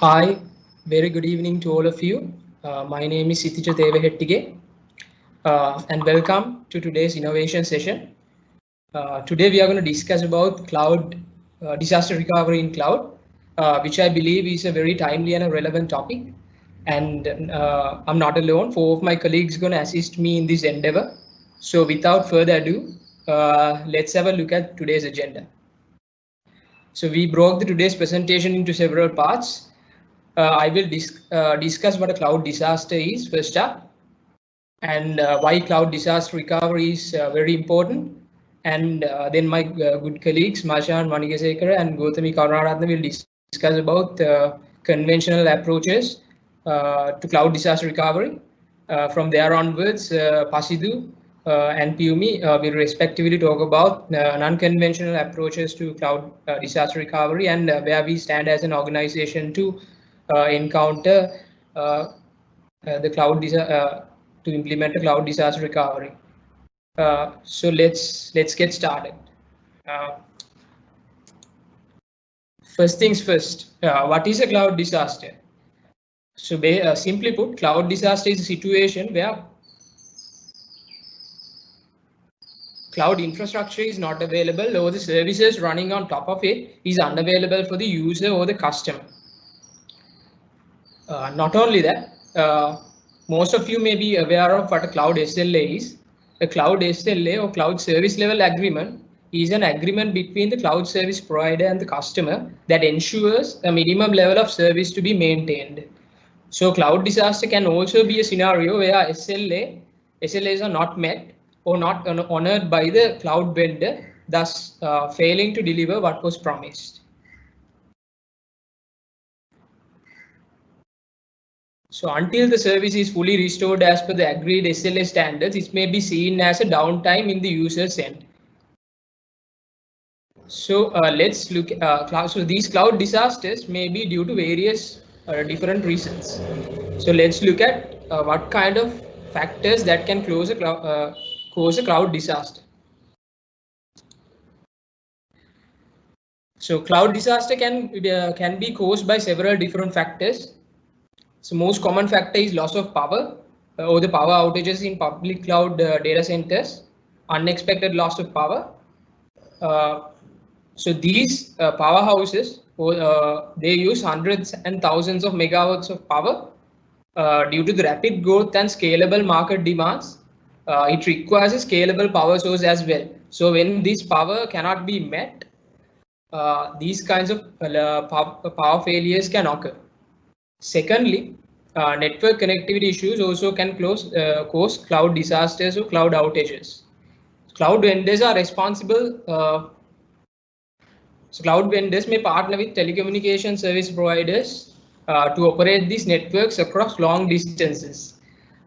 Hi, very good evening to all of you. My name is Sithicha Devahettige, and welcome to today's innovation session. Today we are going to discuss about cloud disaster recovery in cloud, which I believe is a very timely and a relevant topic. And I'm not alone. Four of my colleagues are going to assist me in this endeavor. So without further ado, let's have a look at today's agenda. So we broke today's presentation into several parts. I will discuss what a cloud disaster is first up, and why cloud disaster recovery is very important. And then my good colleagues Mashan Manigasekara and Gautami Karunaratne will discuss about conventional approaches to cloud disaster recovery. From there onwards, Pasidu and Piumi will respectively talk about non-conventional approaches to cloud disaster recovery and where we stand as an organization to encounter the to implement a cloud disaster recovery. So let's get started. Uh, First things first, what is a cloud disaster? So simply put, cloud disaster is a situation where cloud infrastructure is not available or the services running on top of it is unavailable for the user or the customer. Not only that, most of you may be aware of what a cloud SLA is. A cloud SLA or cloud service level agreement is an agreement between the cloud service provider and the customer that ensures a minimum level of service to be maintained. So cloud disaster can also be a scenario where SLAs are not met or not honored by the cloud vendor, thus failing to deliver what was promised. So until the service is fully restored as per the agreed SLA standards, it may be seen as a downtime in the user's end. So let's look at cloud. So these cloud disasters may be due to various different reasons. So let's look at what kind of factors that can cause a cloud disaster. So cloud disaster can be caused by several different factors. So most common factor is loss of power or the power outages in public cloud data centers, unexpected loss of power. So these powerhouses, they use hundreds and thousands of megawatts of power. Due to the rapid growth and scalable market demands, it requires a scalable power source as well. So when this power cannot be met, these kinds of power failures can occur. Secondly, network connectivity issues also can cause cloud disasters or cloud outages. Cloud vendors are responsible. So cloud vendors may partner with telecommunication service providers to operate these networks across long distances.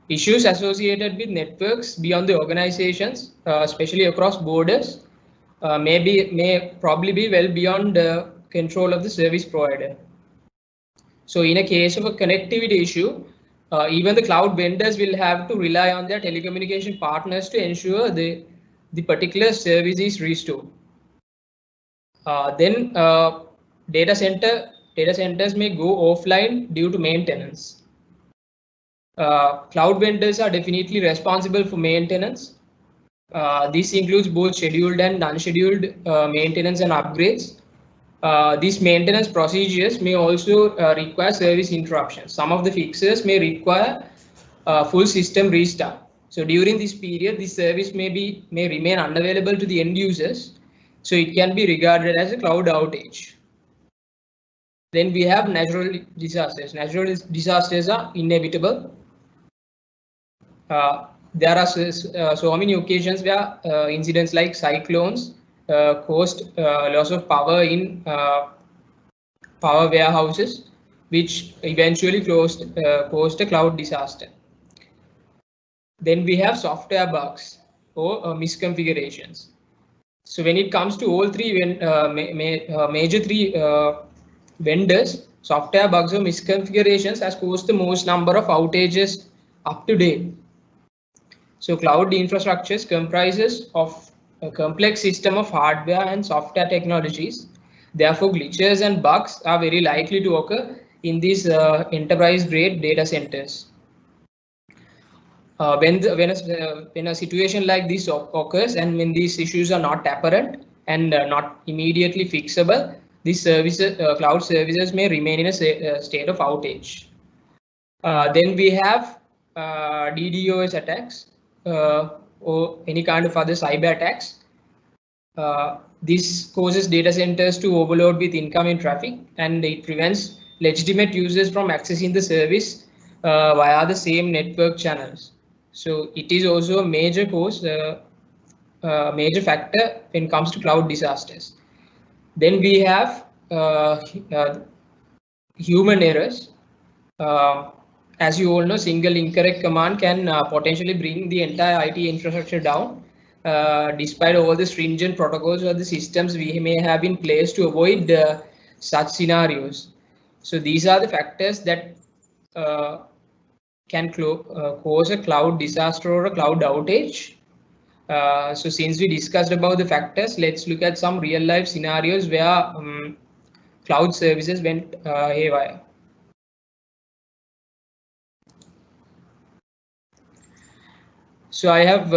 Issues associated with networks beyond the organizations, especially across borders, may probably be well beyond the control of the service provider. So in a case of a connectivity issue, even the cloud vendors will have to rely on their telecommunication partners to ensure the particular service is restored. Then data centers may go offline due to maintenance. Cloud vendors are definitely responsible for maintenance. This includes both scheduled and unscheduled maintenance and upgrades. These maintenance procedures may also require service interruptions. Some of the fixes may require full system restart. So during this period, this service may remain unavailable to the end users. So it can be regarded as a cloud outage. Then we have natural disasters. Natural disasters are inevitable. There are so many occasions where incidents like cyclones caused loss of power in power warehouses, which eventually caused a cloud disaster. Then we have software bugs or misconfigurations. So when it comes to all three major three vendors, software bugs or misconfigurations has caused the most number of outages up to date. So cloud infrastructures comprises of a complex system of hardware and software technologies. Therefore, glitches and bugs are very likely to occur in these enterprise grade data centers. When a situation like this occurs, and when these issues are not apparent and not immediately fixable, these services, cloud services may remain in a state of outage. Then we have DDoS attacks or any kind of other cyber attacks. This causes data centers to overload with incoming traffic, and it prevents legitimate users from accessing the service via the same network channels. So it is also a major cause, major factor when it comes to cloud disasters. Then we have human errors. As you all know, single incorrect command can potentially bring the entire IT infrastructure down, despite all the stringent protocols or the systems we may have in place to avoid such scenarios. So these are the factors that can cause a cloud disaster or a cloud outage. So since we discussed about the factors, let's look at some real life scenarios where cloud services went haywire. So I have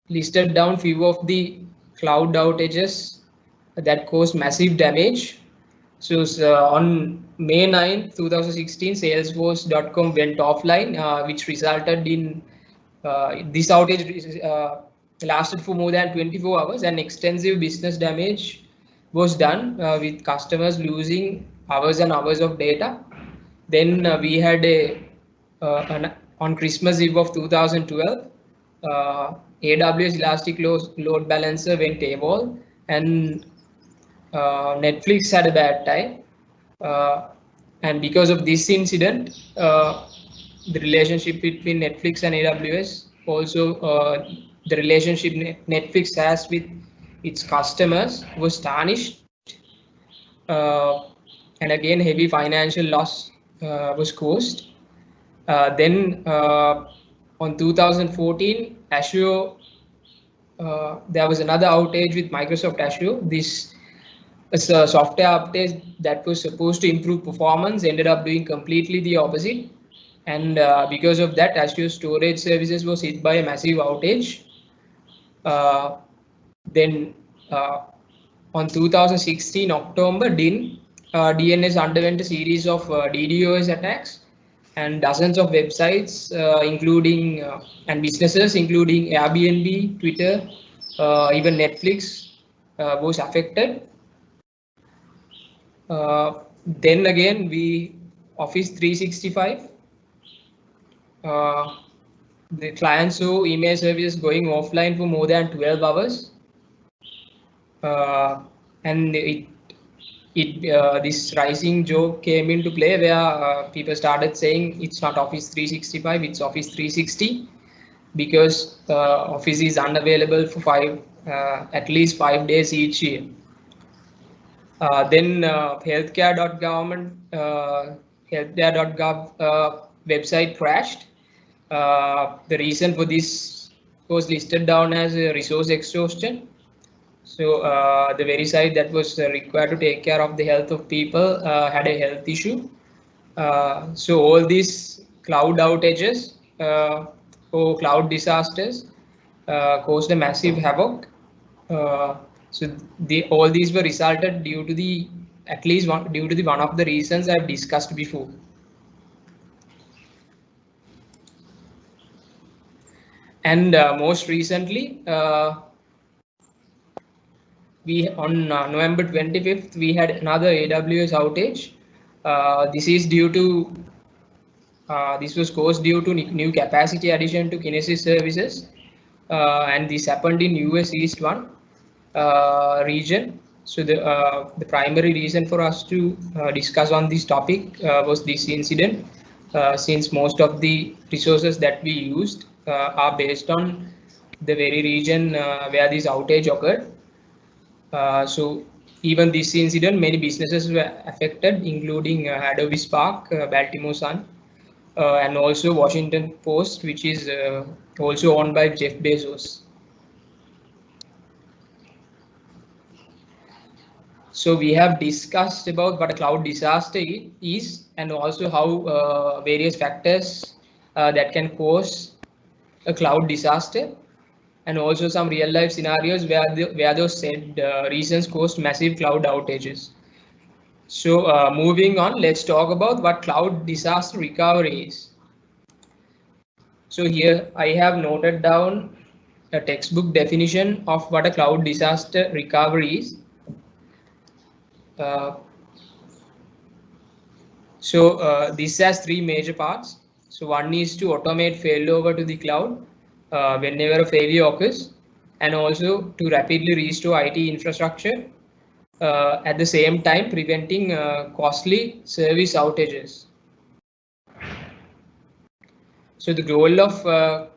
listed down few of the cloud outages that caused massive damage. So on May 9, 2016, Salesforce.com went offline, which resulted in this outage lasted for more than 24 hours, and extensive business damage was done with customers losing hours and hours of data. Then we had on Christmas Eve of 2012, AWS Elastic Load Balancer went AWOL, and Netflix had a bad time. And because of this incident, the relationship between Netflix and AWS, also the relationship Netflix has with its customers, was tarnished. And again, heavy financial loss was caused. Then on 2014, Azure, there was another outage with Microsoft Azure. This is a software update that was supposed to improve performance ended up doing completely the opposite. And because of that, Azure storage services was hit by a massive outage. Then on 2016 October, DNS underwent a series of DDoS attacks, and dozens of websites, including and businesses, including Airbnb, Twitter, even Netflix, was affected. Then again, Office 365. The client saw email services going offline for more than 12 hours. And this rising joke came into play where people started saying it's not Office 365, it's Office 360, because Office is unavailable for at least 5 days each year. Then healthcare.gov website crashed. The reason for this was listed down as a resource exhaustion. So the very site that was required to take care of the health of people had a health issue. So all these cloud outages or cloud disasters caused a massive havoc. So all these were resulted due to one of the reasons I've discussed before. And most recently, on November 25th, we had another AWS outage. This was caused due to new capacity addition to Kinesis services, and this happened in US East 1 region. So the primary reason for us to discuss on this topic was this incident, since most of the resources that we used are based on the very region where this outage occurred. So even this incident, many businesses were affected, including Adobe Spark, Baltimore Sun, and also Washington Post, which is also owned by Jeff Bezos. So we have discussed about what a cloud disaster is, and also how various factors that can cause a cloud disaster, and also some real life scenarios where those said reasons caused massive cloud outages. So moving on, let's talk about what cloud disaster recovery is. So here I have noted down a textbook definition of what a cloud disaster recovery is. This has three major parts. So one is to automate failover to the cloud whenever a failure occurs, and also to rapidly restore IT infrastructure at the same time preventing costly service outages. So the goal of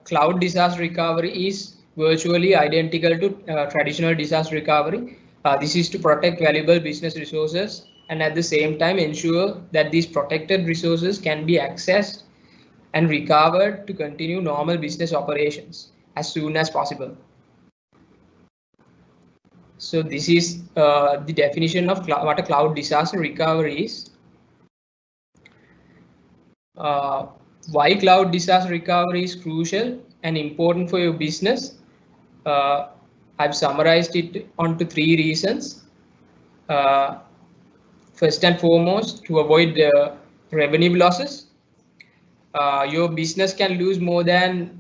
cloud disaster recovery is virtually identical to traditional disaster recovery. This is to protect valuable business resources and at the same time ensure that these protected resources can be accessed and recovered to continue normal business operations as soon as possible. So this is the definition of what a cloud disaster recovery is. Why cloud disaster recovery is crucial and important for your business. I've summarized it onto three reasons. First and foremost, to avoid revenue losses. Your business can lose more than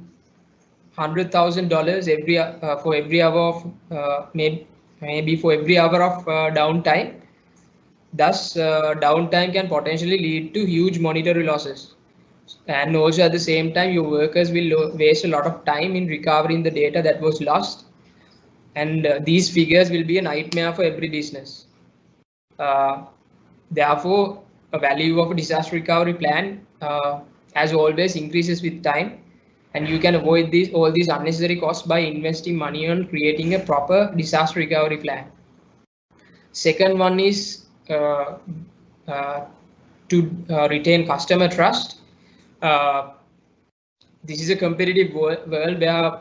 $100,000 every for every hour of maybe for every hour of downtime. Thus, downtime can potentially lead to huge monetary losses. And also at the same time, your workers will waste a lot of time in recovering the data that was lost. And these figures will be a nightmare for every business. Therefore, a value of a disaster recovery plan, as always, increases with time. And you can avoid all these unnecessary costs by investing money on creating a proper disaster recovery plan. Second one is to retain customer trust. This is a competitive world where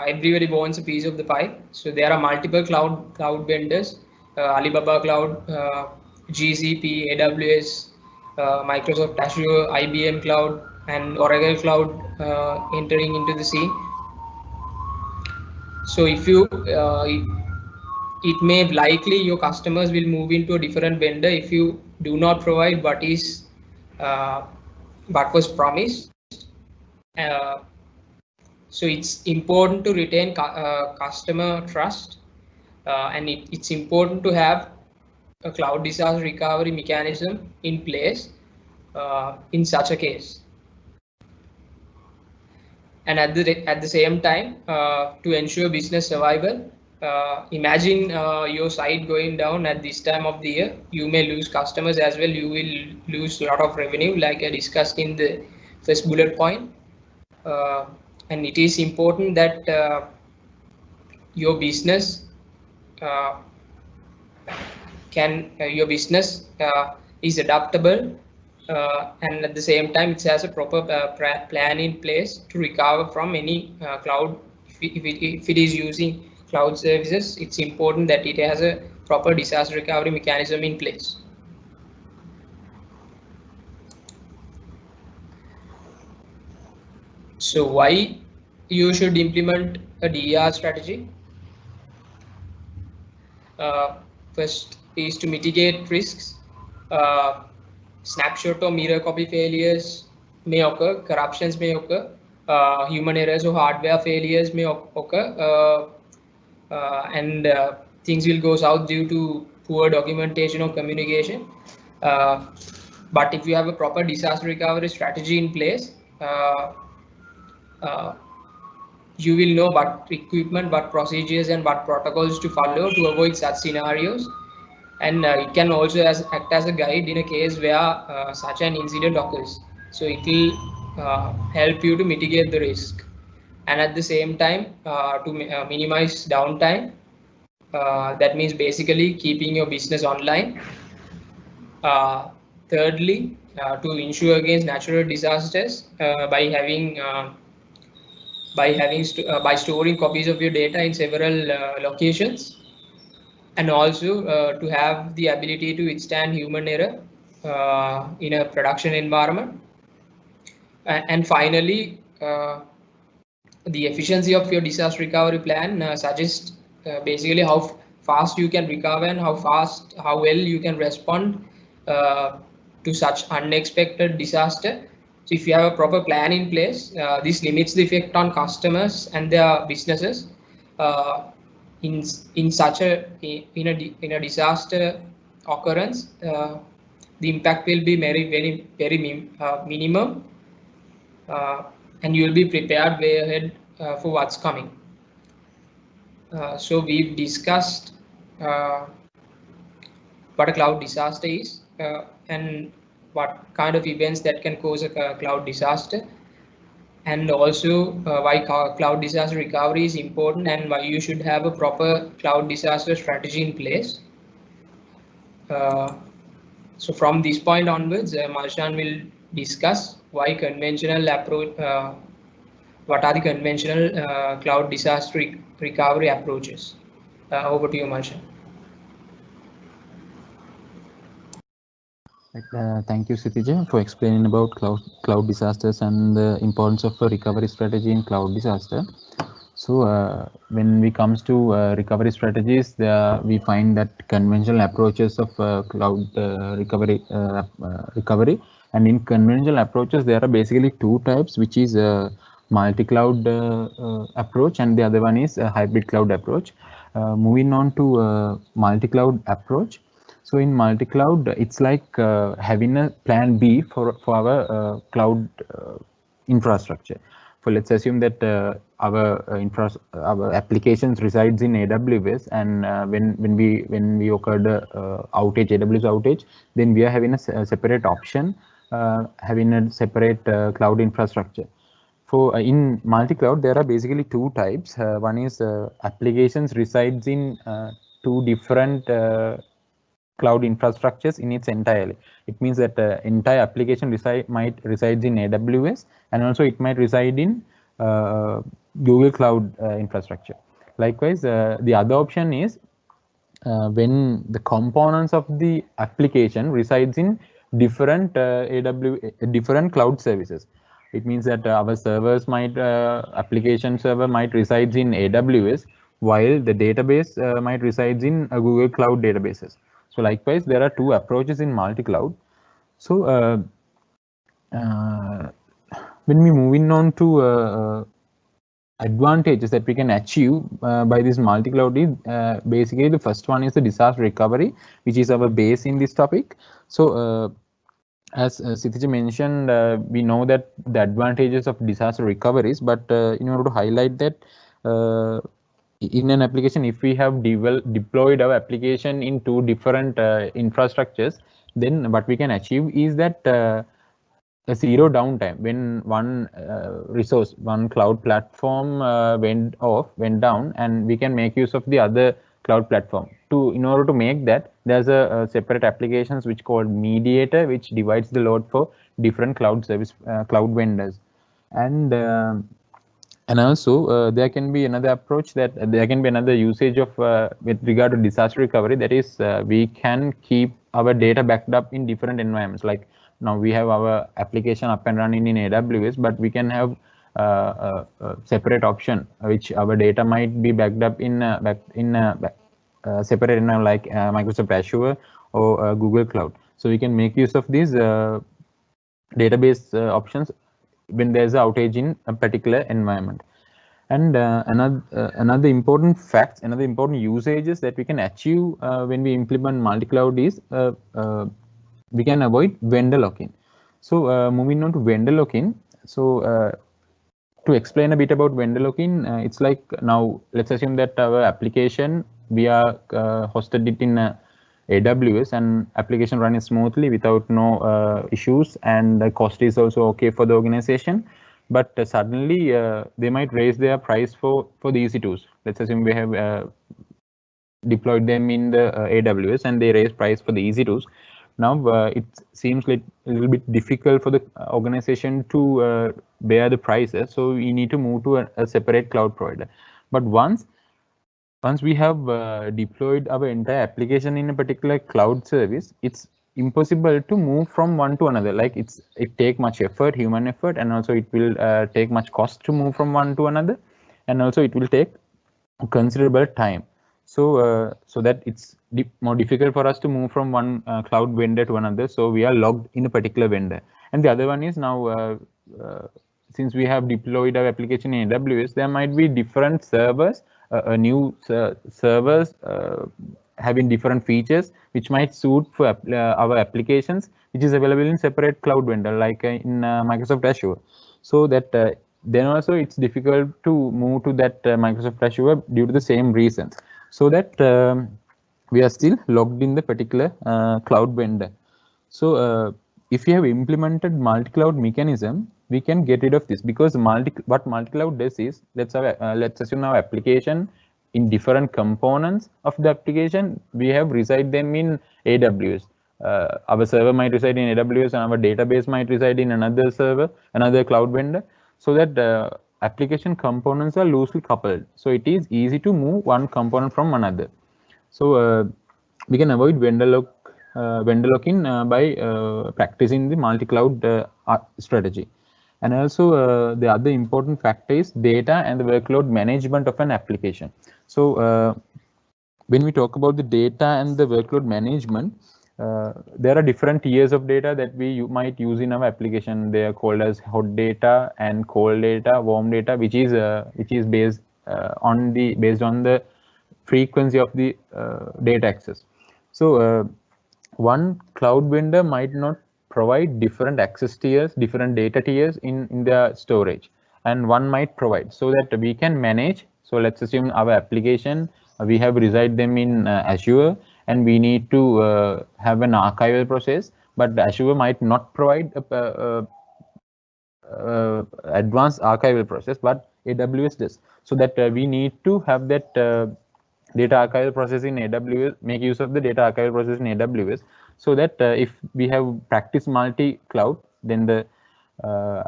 everybody wants a piece of the pie. So there are multiple cloud vendors, Alibaba Cloud, GCP, AWS, Microsoft Azure, IBM Cloud, and Oracle Cloud entering into the scene. So if you it may likely your customers will move into a different vendor if you do not provide what was promised. So it's important to retain customer trust, and it's important to have a cloud disaster recovery mechanism in place in such a case. And at the same time, to ensure business survival, imagine your site going down at this time of the year. You may lose customers as well. You will lose a lot of revenue, like I discussed in the first bullet point. And it is important that your business is adaptable, and at the same time it has a proper plan in place to recover from any cloud. If it is using cloud services, it's important that it has a proper disaster recovery mechanism in place. So why you should implement a DR strategy? First is to mitigate risks. Snapshot or mirror copy failures may occur, corruptions may occur, human errors or hardware failures may occur, and things will go south due to poor documentation or communication. But if you have a proper disaster recovery strategy in place, you will know what equipment, what procedures, and what protocols to follow to avoid such scenarios. And it can also act as a guide in a case where such an incident occurs. So it will help you to mitigate the risk, and at the same time to minimize downtime. That means basically keeping your business online. Thirdly, to ensure against natural disasters by storing copies of your data in several locations. and also to have the ability to withstand human error in a production environment. And finally, the efficiency of your disaster recovery plan suggests basically how fast you can recover and how well you can respond to such unexpected disaster. So if you have a proper plan in place, this limits the effect on customers and their businesses. Uh, in such a in a disaster occurrence, the impact will be very minimum, and you will be prepared way ahead for what's coming. So we've discussed what a cloud disaster is and what kind of events that can cause a cloud disaster, and also why cloud disaster recovery is important and why you should have a proper cloud disaster strategy in place. So from this point onwards, Marshan will discuss why conventional approach, what are the conventional cloud disaster recovery approaches. Over to you, Marshan. Thank you, Kshitija, for explaining about cloud disasters and the importance of a recovery strategy in cloud disaster. So when we comes to recovery strategies, we find that conventional approaches of cloud recovery, and in conventional approaches there are basically two types, which is multi-cloud approach, and the other one is a hybrid cloud approach. Moving on to multi-cloud approach. So in multi-cloud, it's like having a plan B for our cloud infrastructure. So let's assume that our applications resides in AWS, and when we occurred outage, AWS outage, then we are having a separate option, having a separate cloud infrastructure. For in multi-cloud, there are basically two types. One is applications resides in two different cloud infrastructures in its entirely. It means that entire application might reside in AWS, and also it might reside in Google Cloud infrastructure. Likewise, the other option is when the components of the application resides in different different cloud services. It means that our servers might application server might reside in AWS, while the database might reside in Google Cloud databases. So likewise, there are two approaches in multi-cloud. So when we moving on to advantages that we can achieve by this multi-cloud is basically the first one is the disaster recovery, which is our base in this topic. So as Kshitija mentioned, we know that the advantages of disaster recoveries, but in order to highlight that, in an application, if we have deployed our application in two different infrastructures, then what we can achieve is that a zero downtime. When one resource, one cloud platform went down, and we can make use of the other cloud platform. In order to make that, there's a separate applications which called mediator, which divides the load for different cloud service cloud vendors. And also there can be another approach, that there can be another usage of with regard to disaster recovery, that is we can keep our data backed up in different environments. Like now we have our application up and running in AWS, but we can have a separate option which our data might be backed up in separate environment, like Microsoft Azure or Google Cloud. So we can make use of these database options when there's an outage in a particular environment. And another important fact, another important usages that we can achieve when we implement multi-cloud is we can avoid vendor lock-in. So moving on to vendor lock-in. So to explain a bit about vendor lock-in, it's like, now let's assume that our application, we are hosted it in AWS, and application running smoothly without no issues, and the cost is also okay for the organization. But suddenly they might raise their price for the EC2s. Let's assume we have deployed them in the AWS, and they raise price for the EC2s. Now it seems like a little bit difficult for the organization to bear the prices, so we need to move to a separate cloud provider. But once once we have deployed our entire application in a particular cloud service, it's impossible to move from one to another. Like it take much effort, human effort, and also it will take much cost to move from one to another, and also it will take considerable time. So so that it's more difficult for us to move from one cloud vendor to another. So we are logged in a particular vendor. And the other one is now, since we have deployed our application in AWS, there might be different servers, new servers having different features which might suit for our applications, which is available in separate cloud vendor, like in Microsoft Azure. So that then also it's difficult to move to that Microsoft Azure due to the same reasons. So that we are still logged in the particular cloud vendor. So if you have implemented multi-cloud mechanism, we can get rid of this, because what multi-cloud does is, let's assume our application in different components of the application, we have reside them in AWS. Our server might reside in AWS and our database might reside in another server, another cloud vendor, so that application components are loosely coupled. So it is easy to move one component from another. So we can avoid vendor lock-in by practicing the multi-cloud strategy. And also the other important factor is data and the workload management of an application. So when we talk about the data and the workload management, there are different tiers of data that we might use in our application. They are called as hot data and cold data, warm data, which is based on the frequency of the data access. So one cloud vendor might not provide different access tiers, different data tiers in their storage, and one might provide, so that we can manage. So let's assume our application, we have reside them in Azure, and we need to have an archival process, but Azure might not provide advanced archival process, but AWS does. So that we need to have that data archival process in AWS, make use of the data archival process in AWS, so that if we have practice multi-cloud, then the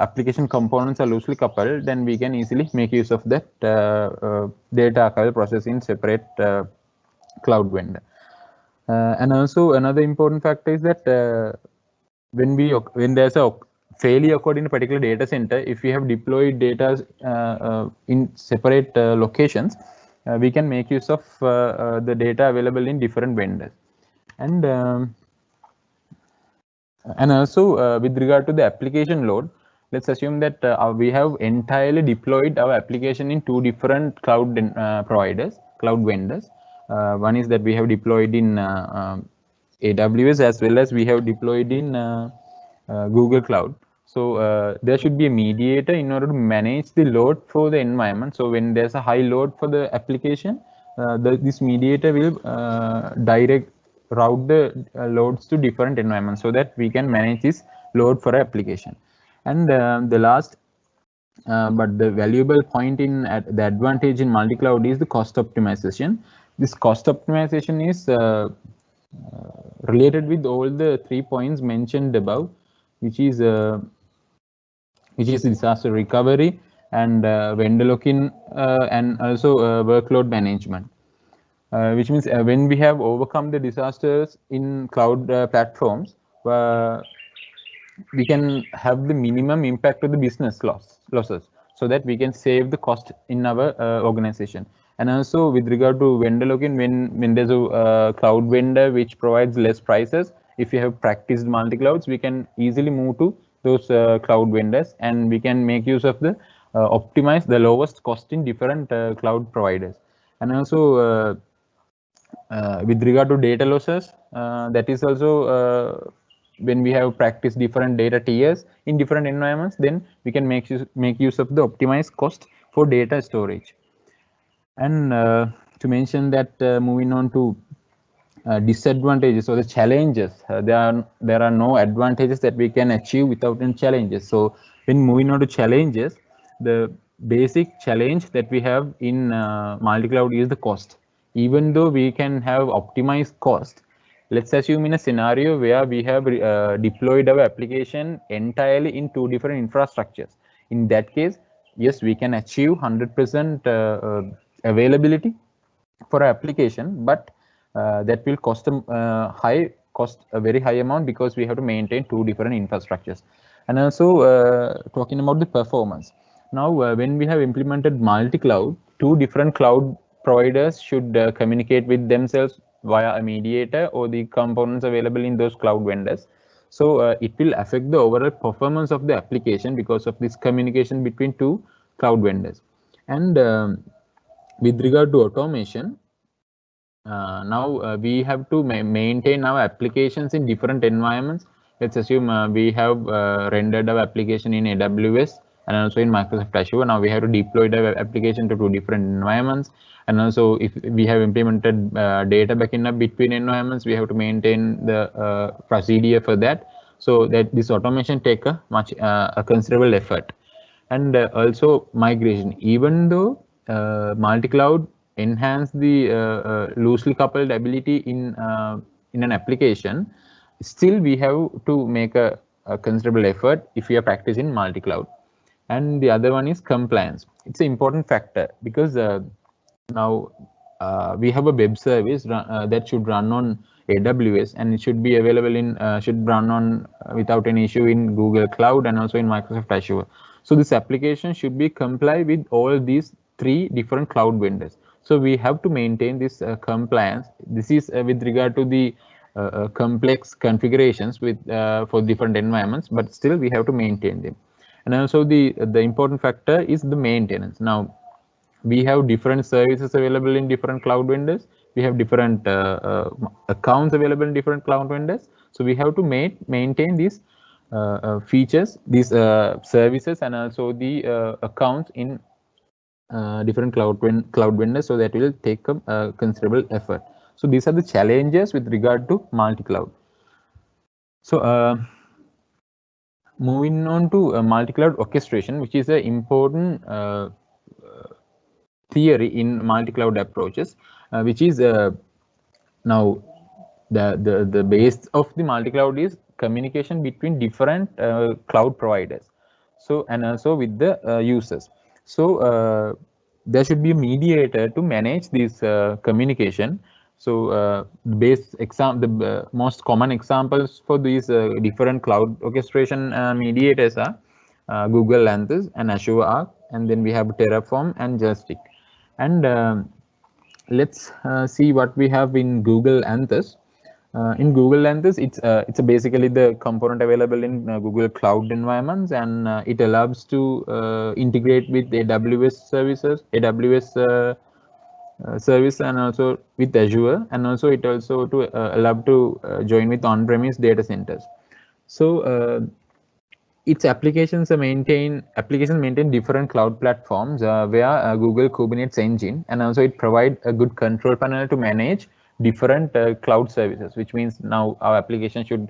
application components are loosely coupled, then we can easily make use of that data archival process in separate cloud vendor. And also another important factor is that when there's a failure occurred in a particular data center, if we have deployed data in separate locations, we can make use of the data available in different vendors. And also with regard to the application load, let's assume that we have entirely deployed our application in two different cloud cloud vendors. One is that we have deployed in AWS, as well as we have deployed in Google Cloud. So there should be a mediator in order to manage the load for the environment. So when there's a high load for the application, this mediator will route the loads to different environments, so that we can manage this load for application. And the last but the valuable point in the advantage in multi-cloud is the cost optimization. This cost optimization is related with all the 3 points mentioned above, which is disaster recovery and vendor lock-in and also workload management. Which means when we have overcome the disasters in cloud platforms, we can have the minimum impact of the business losses, so that we can save the cost in our organization. And also with regard to vendor lock-in, when there's a cloud vendor which provides less prices, if you have practiced multi-clouds, we can easily move to those cloud vendors, and we can make use of the optimize the lowest cost in different cloud providers. And also with regard to data losses, that is also when we have practiced different data tiers in different environments, then we can make use of the optimized cost for data storage. And to mention that, moving on to disadvantages or the challenges, there are no advantages that we can achieve without any challenges. So when moving on to challenges, the basic challenge that we have in multi-cloud is the cost. Even though we can have optimized cost, let's assume in a scenario where we have deployed our application entirely in two different infrastructures. In that case, yes, we can achieve 100% availability for an application, but that will cost a very high amount because we have to maintain two different infrastructures. And also talking about the performance. Now, when we have implemented multi-cloud, two different cloud providers should communicate with themselves via a mediator or the components available in those cloud vendors. So it will affect the overall performance of the application because of this communication between two cloud vendors. And with regard to automation, now we have to maintain our applications in different environments. Let's assume we have rendered our application in AWS and also in Microsoft Azure. Now we have to deploy the application to two different environments. And also if we have implemented data backup between environments, we have to maintain the procedure for that. So that this automation take a considerable effort. And also migration, even though multi-cloud enhance the loosely coupled ability in an application, still we have to make a considerable effort if we are practicing multi-cloud. And the other one is compliance. It's an important factor because now we have a web service that should run on AWS, and it should be available in should run on without any issue in Google Cloud and also in Microsoft Azure. So this application should be comply with all these three different cloud vendors. So we have to maintain this compliance. This is with regard to the complex configurations with for different environments, but still we have to maintain them. And also the important factor is the maintenance. Now we have different services available in different cloud vendors. We have different accounts available in different cloud vendors. So we have to maintain these features, these services, and also the accounts in different cloud vendors. So that will take a considerable effort. So these are the challenges with regard to multi-cloud. So moving on to multi-cloud orchestration, which is an important theory in multi-cloud approaches, which is now the base of the multi-cloud is communication between different cloud providers. So and also with the users. So there should be a mediator to manage this communication. So the most common examples for these different cloud orchestration mediators are Google Lanthus and Azure Arc, and then we have Terraform and Joystick. And let's see what we have in Google Lanthus. In Google Lanthus, it's basically the component available in Google Cloud environments, and it allows to integrate with AWS services, service, and also with Azure, and also it also to allow to join with on-premise data centers. So its applications maintain different cloud platforms via Google Kubernetes Engine, and also it provides a good control panel to manage different cloud services, which means now our application should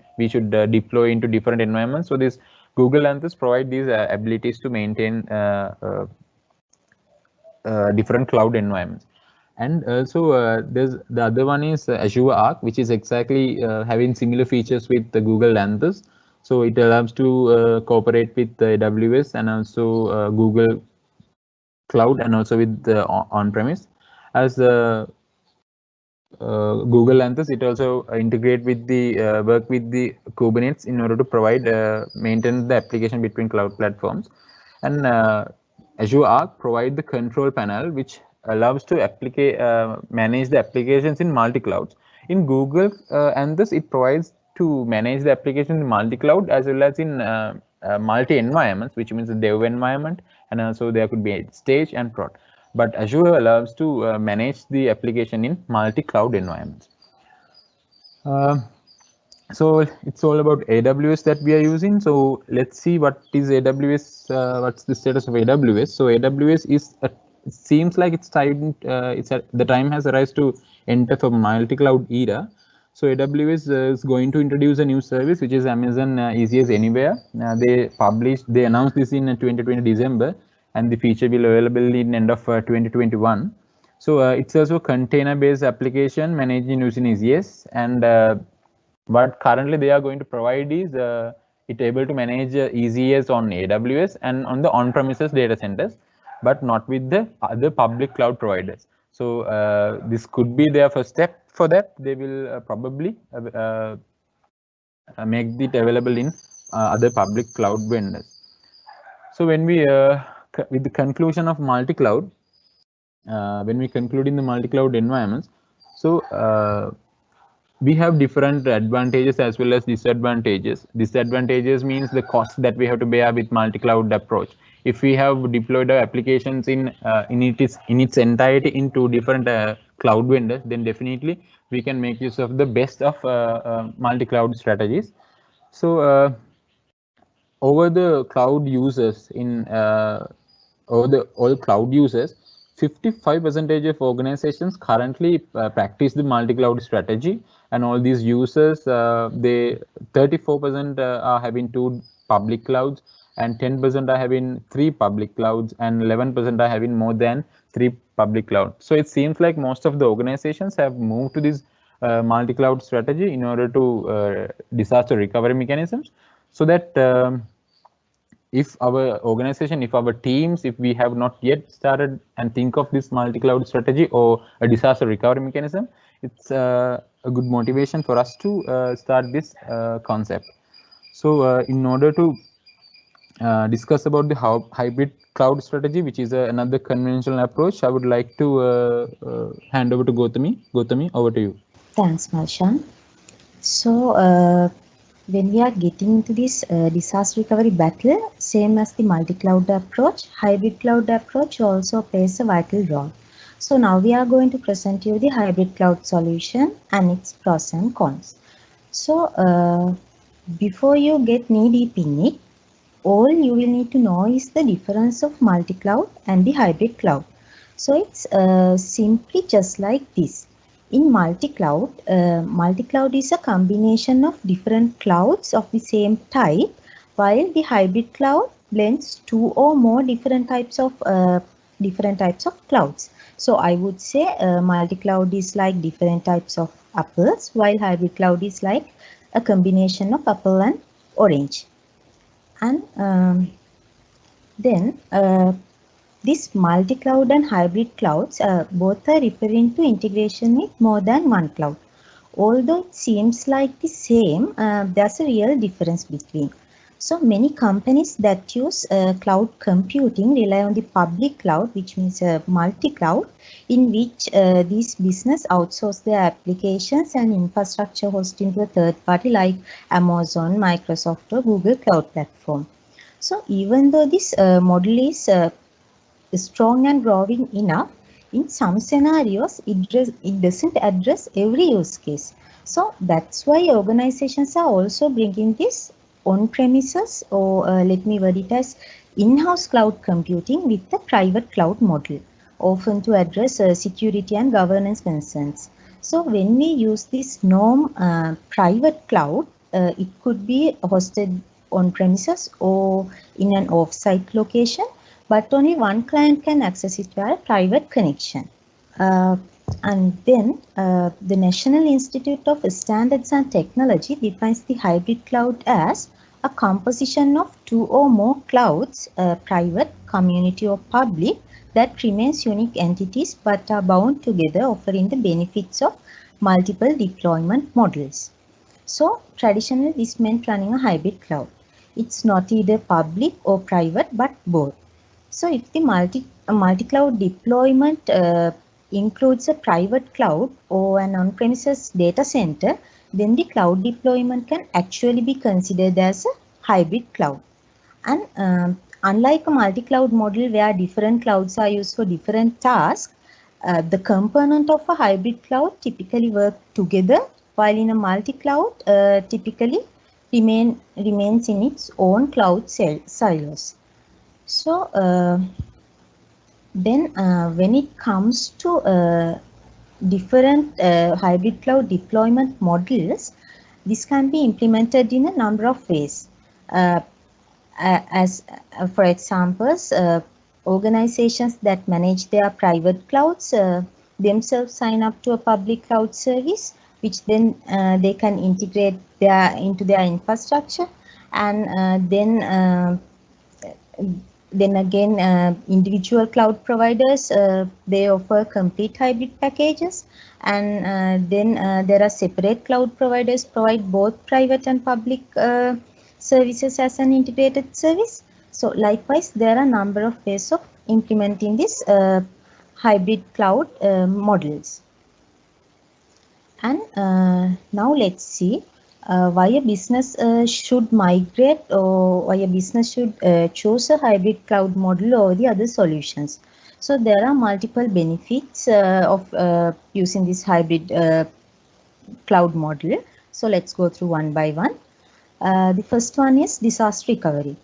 deploy into different environments. So this Google Lanthus provide these abilities to maintain different cloud environments. And also there's the other one is Azure Arc, which is exactly having similar features with the Google Lanthus. So it allows to cooperate with the AWS and also Google Cloud, and also with the on-premise. As Google Lanthus, it also integrate with the work with the Kubernetes in order to provide maintain the application between cloud platforms. And Azure Arc provide the control panel, which allows to manage the applications in multi-clouds. In Google Lanthus, it provides to manage the application in multi-cloud as well as in multi-environments, which means the dev environment, and also there could be stage and prod. But Azure allows to manage the application in multi-cloud environments. So it's all about AWS that we are using. So let's see what is AWS. What's the status of AWS? So AWS is it seems like it's time. The time has arrived to enter the multi-cloud era. So AWS is going to introduce a new service, which is Amazon ECS Anywhere. They announced this in 2020 December, and the feature will be available in end of 2021. So it's also a container-based application managing using ECS, and what currently they are going to provide is it able to manage ECS on AWS and on the on-premises data centers, but not with the other public cloud providers. So this could be their first step. For that, they will probably make it available in other public cloud vendors. So when we with the conclusion of multi-cloud, when we conclude in the multi-cloud environments, so we have different advantages as well as disadvantages. Disadvantages means the cost that we have to bear with multi-cloud approach. If we have deployed our applications in its entirety in two different cloud vendors, then definitely we can make use of the best of multi-cloud strategies. So over the cloud users in all cloud users, 55% of organizations currently practice the multi-cloud strategy, and all these users, they 34% are having 2 public clouds, and 10% are having 3 public clouds, and 11% are having more than 3 public clouds. So it seems like most of the organizations have moved to this multi-cloud strategy in order to disaster recovery mechanisms, so that if our organization, if our teams, if we have not yet started and think of this multi-cloud strategy or a disaster recovery mechanism, it's a good motivation for us to start this concept. So in order to discuss about the hybrid cloud strategy, which is another conventional approach, I would like to hand over to Gautami. Gautami, over to you. Thanks, Marshan. So, when we are getting into this disaster recovery battle, same as the multi-cloud approach, hybrid cloud approach also plays a vital role. So now we are going to present you the hybrid cloud solution and its pros and cons. So before you get knee deep in it, all you will need to know is the difference of multi-cloud and the hybrid cloud. So it's simply just like this. In multi-cloud, multi-cloud is a combination of different clouds of the same type, while the hybrid cloud blends 2 or more different types of clouds. So I would say multi-cloud is like different types of apples, while hybrid cloud is like a combination of apple and orange. And then this multi-cloud and hybrid clouds both are referring to integration with more than one cloud. Although it seems like the same, there's a real difference between. So many companies that use cloud computing rely on the public cloud, which means multi-cloud, in which these business outsource their applications and infrastructure hosting to a third party like Amazon, Microsoft or Google Cloud Platform. So even though this model is strong and growing enough, in some scenarios it doesn't address every use case. So that's why organizations are also bringing this on-premises, or let me word it as in-house cloud computing with the private cloud model, often to address security and governance concerns. So when we use this norm private cloud, it could be hosted on-premises or in an off-site location, but only one client can access it via private connection. And then the National Institute of Standards and Technology defines the hybrid cloud as a composition of 2 or more clouds, private, community or public, that remains unique entities but are bound together, offering the benefits of multiple deployment models. So traditionally this meant running a hybrid cloud. It's not either public or private but both. So if the multi-cloud deployment includes a private cloud or an on-premises data center, then the cloud deployment can actually be considered as a hybrid cloud. And unlike a multi-cloud model where different clouds are used for different tasks, the component of a hybrid cloud typically work together, while in a multi-cloud typically remains in its own cloud silos. So then when it comes to different hybrid cloud deployment models, this can be implemented in a number of ways. As for examples, organizations that manage their private clouds themselves sign up to a public cloud service, which then they can integrate into their infrastructure, and then Then again, individual cloud providers, they offer complete hybrid packages. And then there are separate cloud providers provide both private and public services as an integrated service. So likewise, there are a number of ways of implementing this hybrid cloud models. And now let's see why a business should migrate, or why a business should choose a hybrid cloud model over the other solutions. So there are multiple benefits of using this hybrid cloud model. So let's go through one by one. The first one is disaster recovery.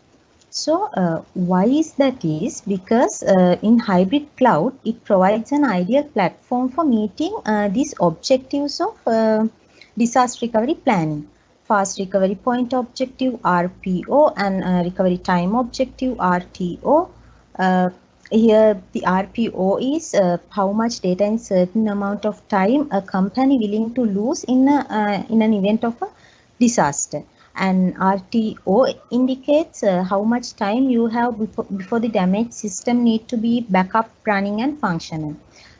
So why is that is because in hybrid cloud, it provides an ideal platform for meeting these objectives of disaster recovery planning. Fast recovery point objective RPO and recovery time objective RTO. Here the RPO is how much data in certain amount of time a company willing to lose in an event of a disaster. And RTO indicates how much time you have before the damaged system need to be back up, running and functional.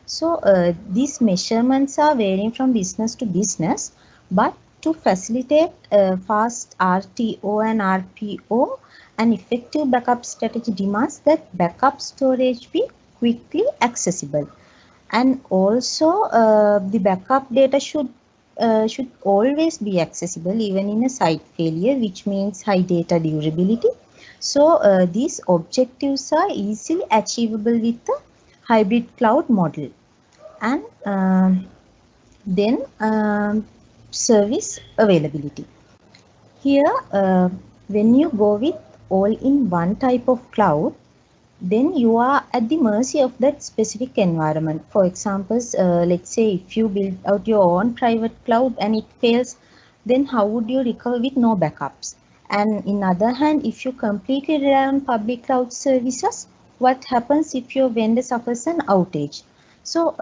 So these measurements are varying from business to business, but to facilitate fast RTO and RPO, an effective backup strategy demands that backup storage be quickly accessible. And also the backup data should always be accessible even in a site failure, which means high data durability. So these objectives are easily achievable with the hybrid cloud model. And then service availability. Here, when you go with all-in-one type of cloud, then you are at the mercy of that specific environment. For example, let's say if you build out your own private cloud and it fails, then how would you recover with no backups? And in other hand, if you completely rely on public cloud services, what happens if your vendor suffers an outage? So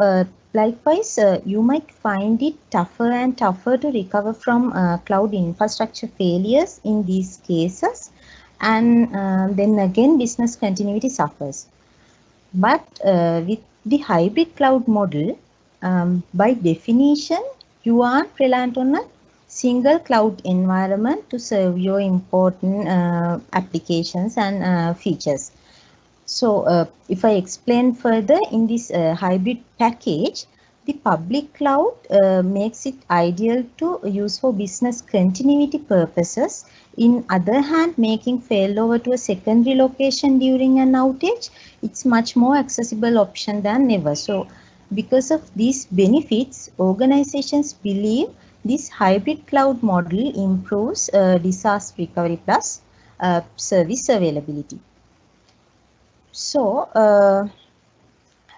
likewise, you might find it tougher and tougher to recover from cloud infrastructure failures in these cases. And then again, business continuity suffers. But with the hybrid cloud model, by definition, you aren't reliant on a single cloud environment to serve your important applications and features. So if I explain further, in this hybrid package, the public cloud makes it ideal to use for business continuity purposes. In other hand, making failover to a secondary location during an outage, it's much more accessible option than ever. So because of these benefits, organizations believe this hybrid cloud model improves disaster recovery plus service availability. So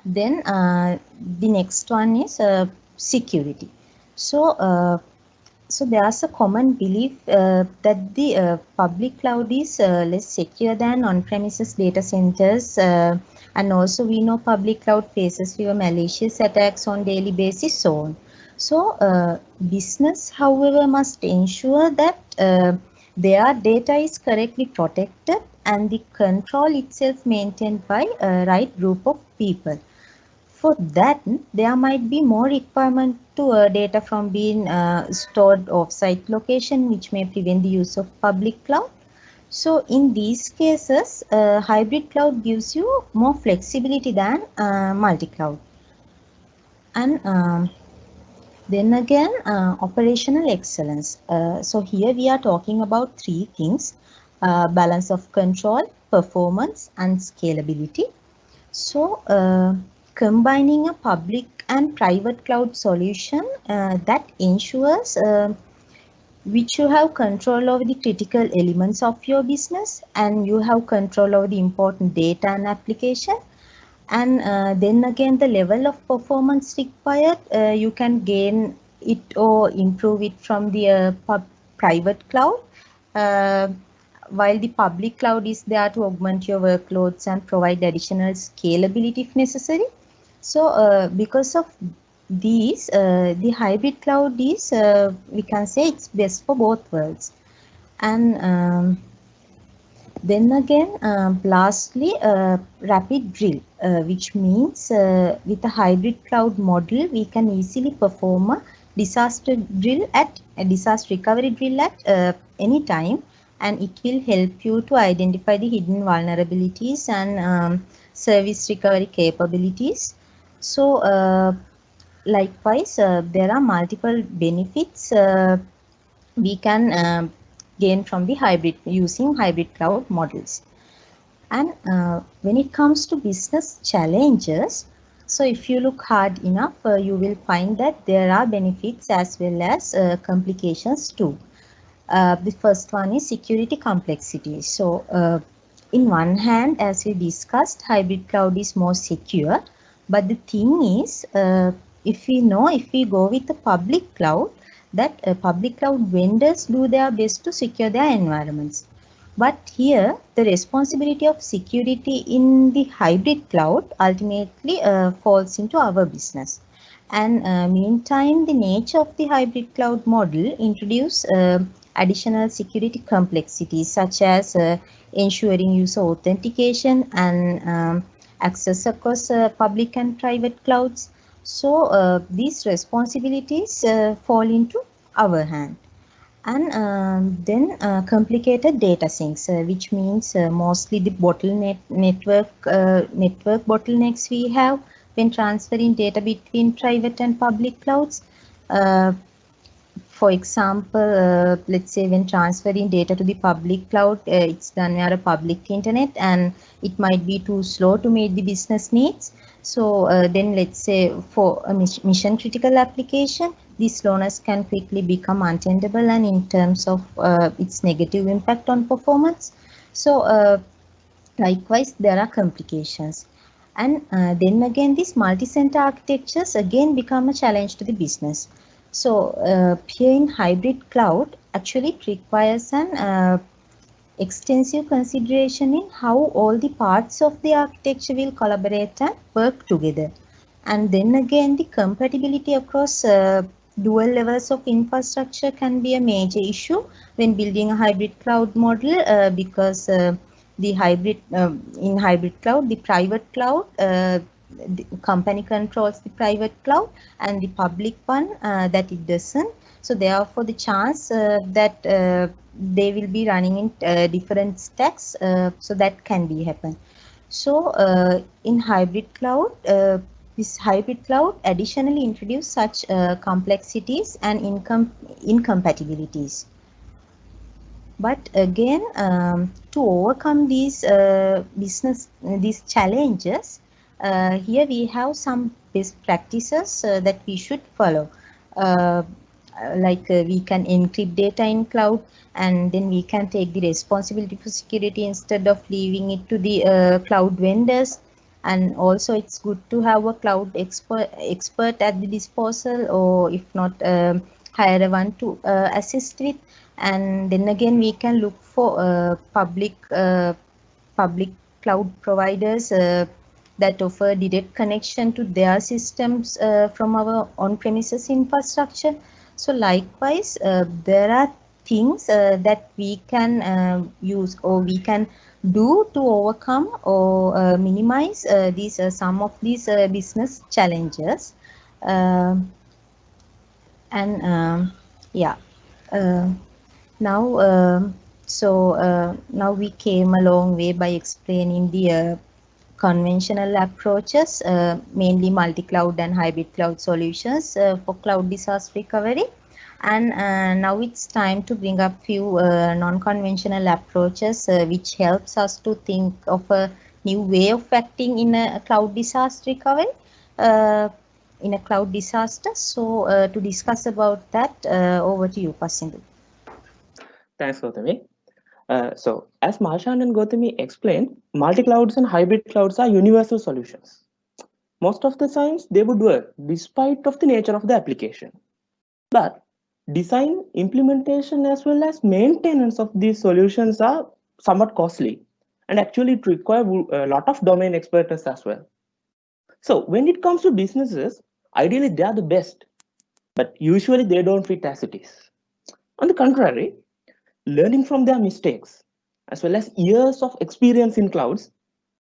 then the next one is security. So so there's a common belief that the public cloud is less secure than on-premises data centers, and also we know public cloud faces fewer malicious attacks on daily basis. So business, however, must ensure that their data is correctly protected and the control itself maintained by a right group of people. For that, there might be more requirement to data from being stored off-site location, which may prevent the use of public cloud. So in these cases, hybrid cloud gives you more flexibility than multi-cloud. And then again, operational excellence. So here we are talking about three things: balance of control, performance, and scalability. So combining a public and private cloud solution that ensures which you have control over the critical elements of your business, and you have control over the important data and application. And then again, the level of performance required, you can gain it or improve it from the private cloud, while the public cloud is there to augment your workloads and provide additional scalability if necessary. So because of these, the hybrid cloud is, we can say it's best for both worlds. And Then again, lastly, rapid drill, which means with a hybrid cloud model, we can easily perform a disaster recovery drill at any time, and it will help you to identify the hidden vulnerabilities and service recovery capabilities. So, likewise, there are multiple benefits we can gain from the hybrid using hybrid cloud models. And when it comes to business challenges, so if you look hard enough, you will find that there are benefits as well as complications too. The first one is security complexity. So in one hand, as we discussed, hybrid cloud is more secure. But the thing is, if we go with the public cloud, that public cloud vendors do their best to secure their environments. But here, the responsibility of security in the hybrid cloud ultimately falls into our business. And meantime, the nature of the hybrid cloud model introduce additional security complexities such as ensuring user authentication and access across public and private clouds. So these responsibilities fall into our hand. And then complicated data sinks, which means mostly the network bottlenecks we have when transferring data between private and public clouds. For example, let's say when transferring data to the public cloud, it's done via a public internet and it might be too slow to meet the business needs. So then let's say for a mission critical application, this slowness can quickly become untenable and in terms of its negative impact on performance. So likewise, there are complications. And then again, these multi-center architectures again become a challenge to the business. So here in hybrid cloud, actually it requires an extensive consideration in how all the parts of the architecture will collaborate and work together. And then again, the compatibility across dual levels of infrastructure can be a major issue when building a hybrid cloud model because the hybrid in hybrid cloud, the private cloud, the company controls the private cloud and the public one that it doesn't. So therefore, the chance that they will be running in different stacks, so that can be happen. So in hybrid cloud, this hybrid cloud additionally introduce such complexities and incompatibilities. But again, to overcome these these challenges, here we have some best practices that we should follow. Like we can encrypt data in cloud, and then we can take the responsibility for security instead of leaving it to the cloud vendors. And also it's good to have a cloud expert at the disposal, or if not, hire one to assist with. And then again, we can look for public cloud providers that offer direct connection to their systems from our on-premises infrastructure. So likewise, there are things that we can use or we can do to overcome or minimize these some of these business challenges. Yeah. Now, now we came a long way by explaining the conventional approaches, mainly multi-cloud and hybrid cloud solutions for cloud disaster recovery. And now it's time to bring up few non-conventional approaches which helps us to think of a new way of acting in a cloud disaster recovery, in a cloud disaster. So to discuss about that, over to you, Pasindu. Thanks, Gautami. So as Marshan and Gautami explained, multi-clouds and hybrid clouds are universal solutions. Most of the times they would work despite of the nature of the application. But design, implementation as well as maintenance of these solutions are somewhat costly, and actually it requires a lot of domain expertise as well. So when it comes to businesses, ideally they are the best, but usually they don't fit as it is. On the contrary, learning from their mistakes as well as years of experience in clouds,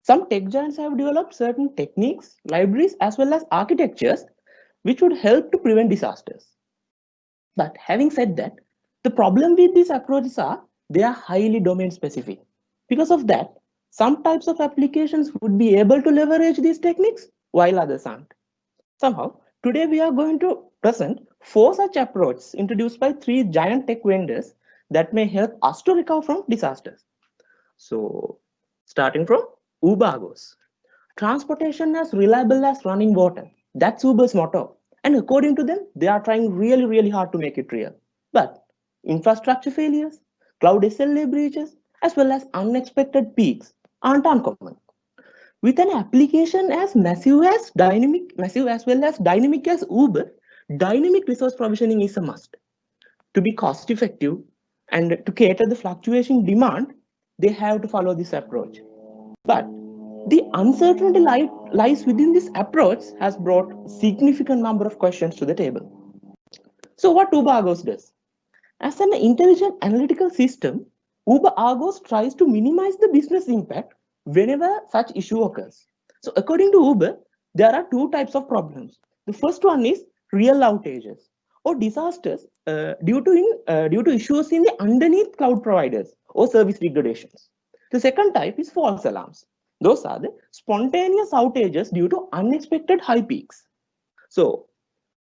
some tech giants have developed certain techniques, libraries, as well as architectures which would help to prevent disasters. But having said that, the problem with these approaches are they are highly domain specific. Because of that, some types of applications would be able to leverage these techniques while others aren't. Somehow, today we are going to present 4 such approaches introduced by 3 giant tech vendors that may help us to recover from disasters. So, starting from Uber Argos. Transportation as reliable as running water. That's Uber's motto. And according to them, they are trying really hard to make it real. But infrastructure failures, cloud SLA breaches, as well as unexpected peaks aren't uncommon. With an application as massive as well as dynamic as Uber, dynamic resource provisioning is a must. To be cost effective and to cater the fluctuation demand, they have to follow this approach. But the uncertainty lies within this approach has brought significant number of questions to the table. So what Uber Argos does? As an intelligent analytical system, Uber Argos tries to minimize the business impact whenever such issue occurs. So according to Uber, there are 2 types of problems. The first one is real outages or disasters due to issues in the underneath cloud providers or service degradations. The second type is false alarms. Those are the spontaneous outages due to unexpected high peaks. So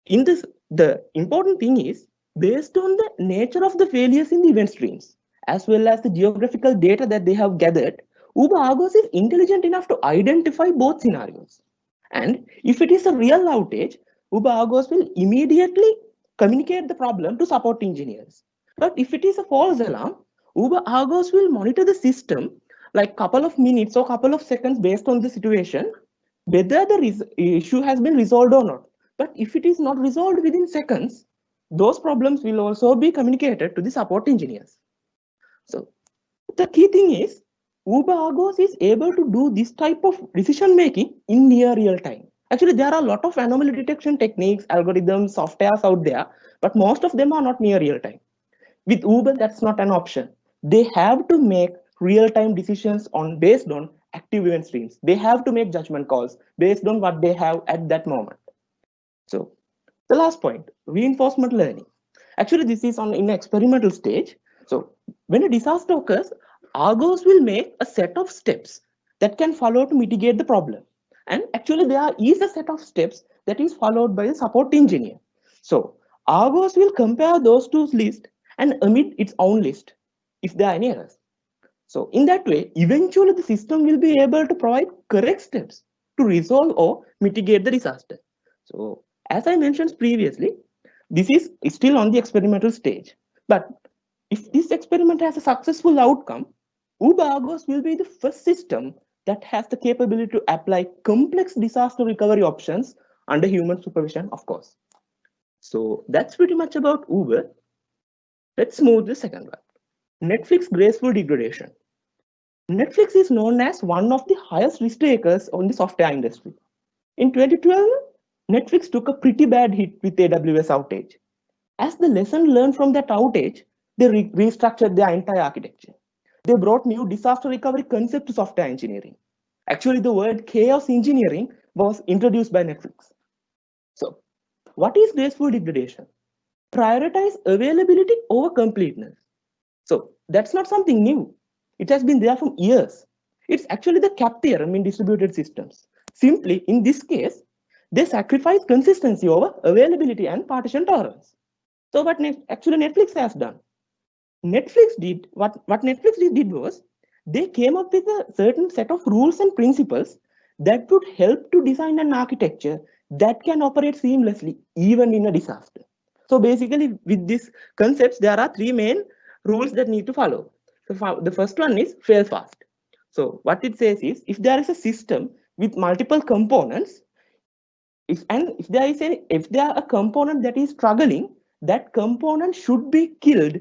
in this, the important thing is based on the nature of the failures in the event streams, as well as the geographical data that they have gathered, Uber Argos is intelligent enough to identify both scenarios. And if it is a real outage, Uber Argos will immediately communicate the problem to support engineers. But if it is a false alarm, Uber Argos will monitor the system like couple of minutes or couple of seconds based on the situation, whether the issue has been resolved or not. But if it is not resolved within seconds, those problems will also be communicated to the support engineers. So the key thing is Uber Argos is able to do this type of decision making in near real time. Actually, there are a lot of anomaly detection techniques, algorithms, softwares out there, but most of them are not near real time. With Uber, that's not an option. They have to make real-time decisions based on active event streams. They have to make judgment calls based on what they have at that moment. So the last point, reinforcement learning. Actually, this is in experimental stage. So when a disaster occurs, Argos will make a set of steps that can follow to mitigate the problem. And actually, there is a set of steps that is followed by the support engineer. So Argos will compare those 2 lists and emit its own list if there are any errors. So in that way, eventually the system will be able to provide correct steps to resolve or mitigate the disaster. So as I mentioned previously, this is still on the experimental stage. But if this experiment has a successful outcome, Uber Argos will be the first system that has the capability to apply complex disaster recovery options under human supervision, of course. So that's pretty much about Uber. Let's move to the second one. Netflix graceful degradation. Netflix is known as one of the highest risk takers on the software industry. In 2012, Netflix took a pretty bad hit with AWS outage. As the lesson learned from that outage, they restructured their entire architecture. They brought new disaster recovery concept to software engineering. Actually, the word chaos engineering was introduced by Netflix. So, what is graceful degradation? Prioritize availability over completeness. So, that's not something new. It has been there for years. It's actually the CAP theorem in distributed systems. Simply, in this case, they sacrifice consistency over availability and partition tolerance. So what actually Netflix has done? What Netflix did was they came up with a certain set of rules and principles that would help to design an architecture that can operate seamlessly even in a disaster. So basically with these concepts, there are 3 main rules that need to follow. The first one is fail fast. So what it says is if there is a system with multiple components, if there are a component that is struggling, that component should be killed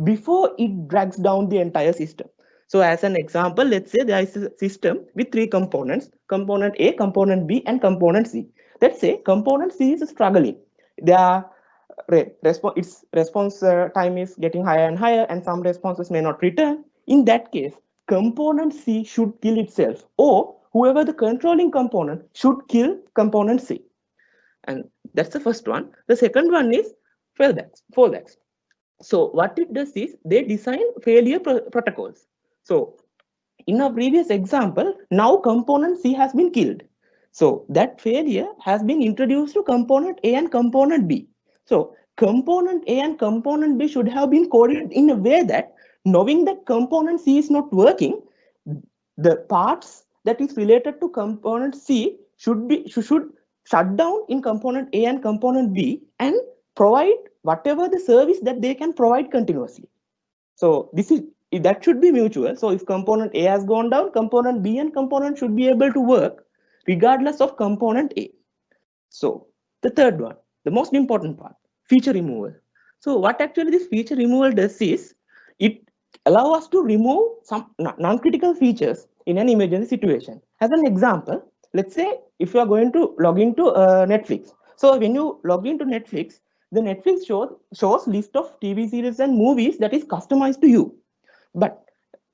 before it drags down the entire system. So as an example, let's say there is a system with 3 components, component A, component B, and component C. Let's say component C is struggling. Its response time is getting higher and higher, and some responses may not return. In that case, component C should kill itself, or whoever the controlling component should kill component C. And that's the first one. The second one is fallbacks. So what it does is they design failure protocols. So in our previous example, now component C has been killed. So that failure has been introduced to component A and component B. So component A and component B should have been coded in a way that, knowing that component C is not working, the parts that is related to component C should shut down in component A and component B and provide whatever the service that they can provide continuously. So that should be mutual. So if component A has gone down, component B and component should be able to work regardless of component A. So the third one, the most important part, feature removal. So what actually this feature removal does is it allows us to remove some non-critical features in an emergency situation. As an example, let's say if you are going to log into Netflix. So when you log into Netflix, the Netflix shows list of TV series and movies that is customized to you. But